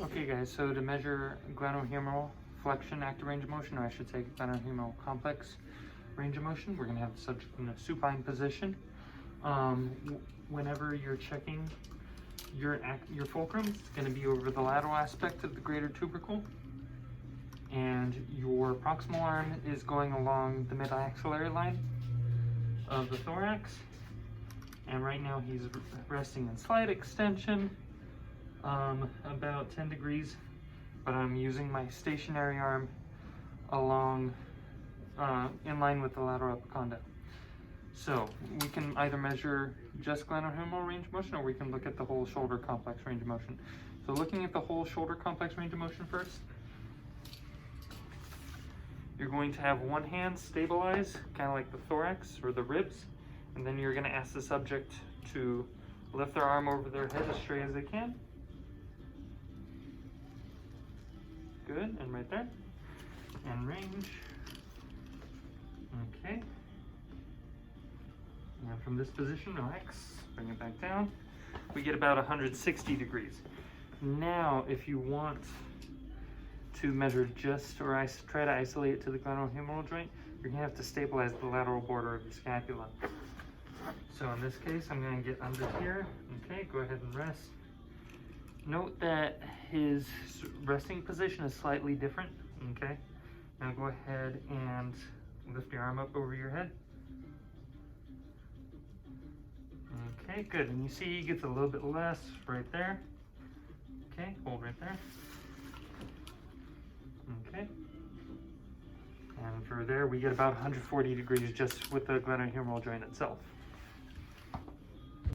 Okay guys, so to measure glenohumeral flexion active range of motion, or I should say glenohumeral complex range of motion, we're going to have the subject in a supine position. Whenever you're checking your fulcrum, it's going to be over the lateral aspect of the greater tubercle, and your proximal arm is going along the mid-axillary line of the thorax. And right now he's resting in slight extension, about 10 degrees, but I'm using my stationary arm along in line with the lateral epicondyl. So we can either measure just glenohumeral range of motion, or we can look at the whole shoulder complex range of motion. So looking at the whole shoulder complex range of motion first, you're going to have one hand stabilize, kind of like the thorax or the ribs, and then you're going to ask the subject to lift their arm over their head as straight as they can. Good, and right there. And range. Okay. And from this position, relax, bring it back down. We get about 160 degrees. Now, if you want to measure just, or try to isolate it to the glenohumeral joint, you're gonna have to stabilize the lateral border of the scapula. So in this case, I'm gonna get under here. Okay, go ahead and rest. Note that his resting position is slightly different. Okay, now go ahead and lift your arm up over your head. Okay, good. And you see he gets a little bit less right there. Okay, hold right there. Okay. And for there, we get about 140 degrees just with the glenohumeral joint itself.